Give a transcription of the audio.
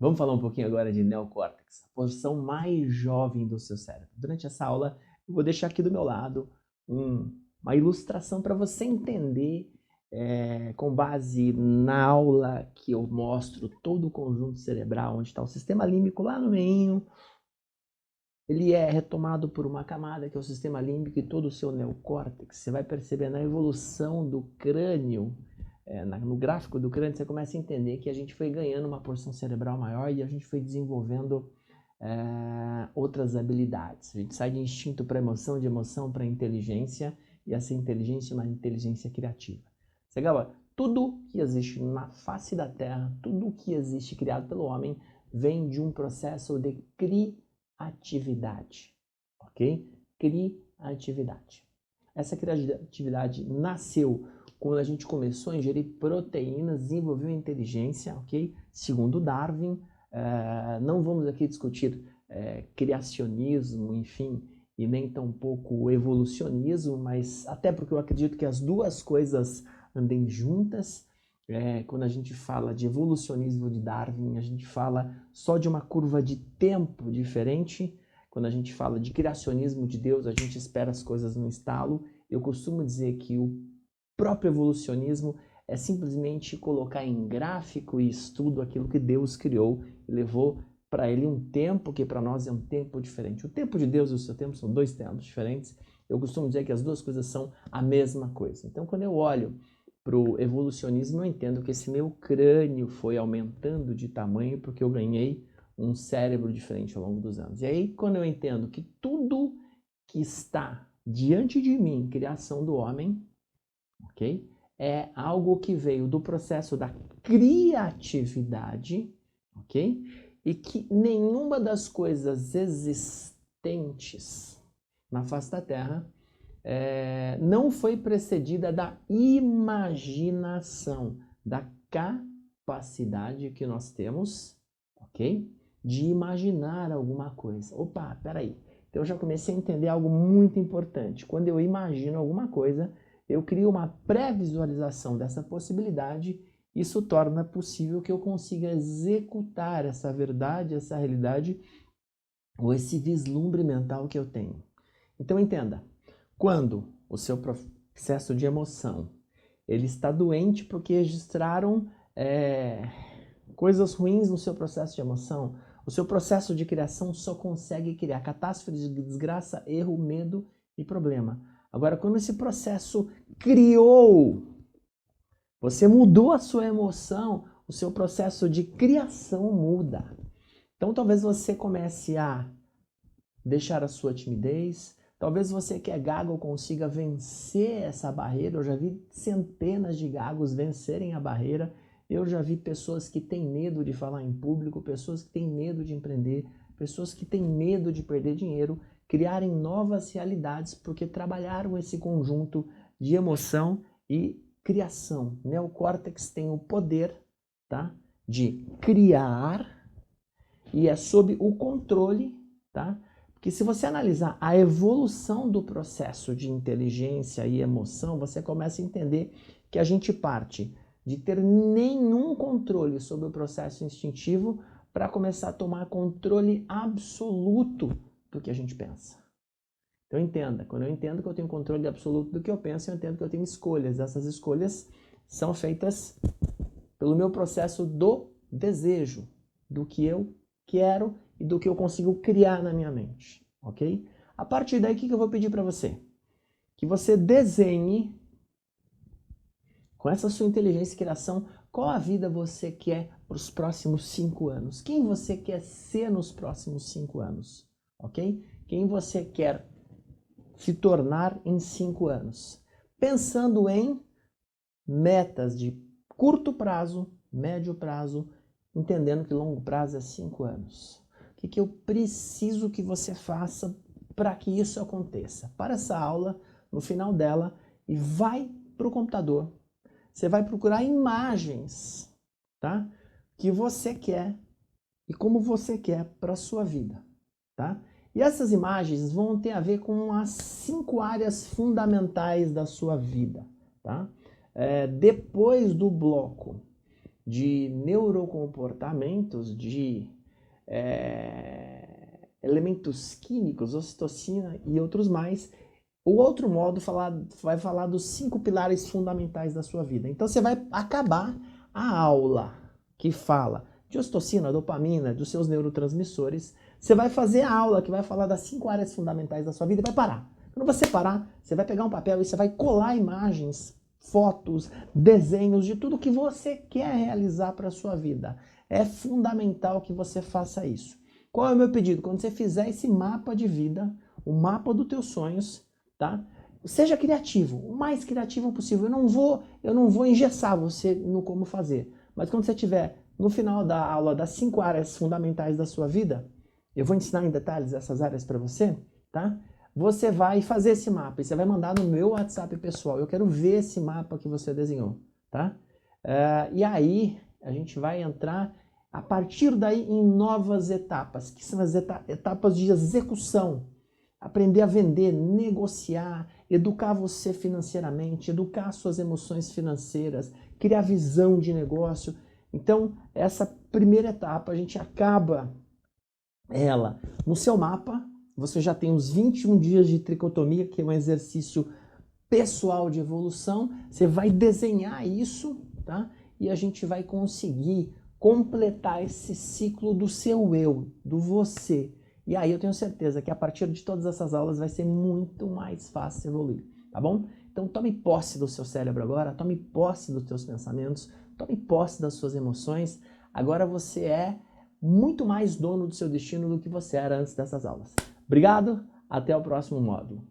Vamos falar um pouquinho agora de neocórtex, a porção mais jovem do seu cérebro. Durante essa aula, eu vou deixar aqui do meu lado uma ilustração para você entender, com base na aula que eu mostro todo o conjunto cerebral, onde está o sistema límbico lá no meio. Ele é retomado por uma camada que é o sistema límbico e todo o seu neocórtex. Você vai perceber na evolução do crânio, no gráfico do crânio, você começa a entender que a gente foi ganhando uma porção cerebral maior e a gente foi desenvolvendo outras habilidades. A gente sai de instinto para emoção, de emoção para inteligência, e essa inteligência é uma inteligência criativa. Você acaba, tudo que existe na face da Terra, tudo que existe criado pelo homem, vem de um processo de criatividade, ok? Criatividade. Essa criatividade nasceu quando a gente começou a ingerir proteínas, desenvolveu inteligência, ok? Segundo Darwin, não vamos aqui discutir criacionismo, enfim, e nem tampouco evolucionismo, mas até porque eu acredito que as duas coisas andem juntas. Quando a gente fala de evolucionismo de Darwin, a gente fala só de uma curva de tempo diferente. Quando a gente fala de criacionismo de Deus, a gente espera as coisas no estalo. Eu costumo dizer que o próprio evolucionismo é simplesmente colocar em gráfico e estudo aquilo que Deus criou e levou para ele um tempo que para nós é um tempo diferente. O tempo de Deus e o seu tempo são dois tempos diferentes. Eu costumo dizer que as duas coisas são a mesma coisa. Então, quando eu olho para o evolucionismo, eu entendo que esse meu crânio foi aumentando de tamanho porque eu ganhei um cérebro diferente ao longo dos anos. E aí, quando eu entendo que tudo que está diante de mim, criação do homem, ok? É algo que veio do processo da criatividade, ok? E que nenhuma das coisas existentes na face da Terra não foi precedida da imaginação, da capacidade que nós temos, ok? De imaginar alguma coisa. Opa, peraí. Então eu já comecei a entender algo muito importante. Quando eu imagino alguma coisa, eu crio uma pré-visualização dessa possibilidade. Isso torna possível que eu consiga executar essa verdade, essa realidade, ou esse vislumbre mental que eu tenho. Então entenda, quando o seu processo de emoção ele está doente porque registraram coisas ruins no seu processo de emoção, o seu processo de criação só consegue criar catástrofe, desgraça, erro, medo e problema. Agora, quando esse processo criou, você mudou a sua emoção, o seu processo de criação muda. Então, talvez você comece a deixar a sua timidez. Talvez você que é gago consiga vencer essa barreira. Eu já vi centenas de gagos vencerem a barreira. Eu já vi pessoas que têm medo de falar em público, pessoas que têm medo de empreender, pessoas que têm medo de perder dinheiro, criarem novas realidades porque trabalharam esse conjunto de emoção e criação. Neocórtex tem o poder, tá, de criar e é sob o controle, tá? Porque se você analisar a evolução do processo de inteligência e emoção, você começa a entender que a gente parte de ter nenhum controle sobre o processo instintivo para começar a tomar controle absoluto do que a gente pensa. Então entenda, quando eu entendo que eu tenho controle absoluto do que eu penso, eu entendo que eu tenho escolhas. Essas escolhas são feitas pelo meu processo do desejo, do que eu quero e do que eu consigo criar na minha mente, ok? A partir daí, o que eu vou pedir para você? Que você desenhe, com essa sua inteligência e criação, qual a vida você quer para os próximos 5 anos. Quem você quer ser nos próximos 5 anos, ok? Quem você quer se tornar em 5 anos. Pensando em metas de curto prazo, médio prazo, entendendo que longo prazo é 5 anos. O que eu preciso que você faça para que isso aconteça? Para essa aula, no final dela, e vai para o computador. Você vai procurar imagens, tá? Que você quer e como você quer para a sua vida, tá? E essas imagens vão ter a ver com as 5 áreas fundamentais da sua vida, tá? Depois do bloco de neurocomportamentos, de elementos químicos, ocitocina e outros mais. O outro modo vai falar dos 5 pilares fundamentais da sua vida. Então você vai acabar a aula que fala de ocitocina, dopamina, dos seus neurotransmissores. Você vai fazer a aula que vai falar das 5 áreas fundamentais da sua vida e vai parar. Quando você parar, você vai pegar um papel e você vai colar imagens, fotos, desenhos de tudo que você quer realizar para a sua vida. É fundamental que você faça isso. Qual é o meu pedido? Quando você fizer esse mapa de vida, o mapa dos teus sonhos, tá? Seja criativo, o mais criativo possível. Eu não vou engessar você no como fazer. Mas quando você tiver no final da aula das 5 áreas fundamentais da sua vida, eu vou ensinar em detalhes essas áreas para você, tá? Você vai fazer esse mapa e você vai mandar no meu WhatsApp pessoal. Eu quero ver esse mapa que você desenhou, tá? E aí a gente vai entrar a partir daí em novas etapas, que são as etapas de execução. Aprender a vender, negociar, educar você financeiramente, educar suas emoções financeiras, criar visão de negócio. Então, essa primeira etapa, a gente acaba ela no seu mapa. Você já tem os 21 dias de tricotomia, que é um exercício pessoal de evolução. Você vai desenhar isso, tá? E a gente vai conseguir completar esse ciclo do seu eu, do você. E aí eu tenho certeza que a partir de todas essas aulas vai ser muito mais fácil evoluir, tá bom? Então tome posse do seu cérebro agora, tome posse dos seus pensamentos, tome posse das suas emoções. Agora você é muito mais dono do seu destino do que você era antes dessas aulas. Obrigado, até o próximo módulo.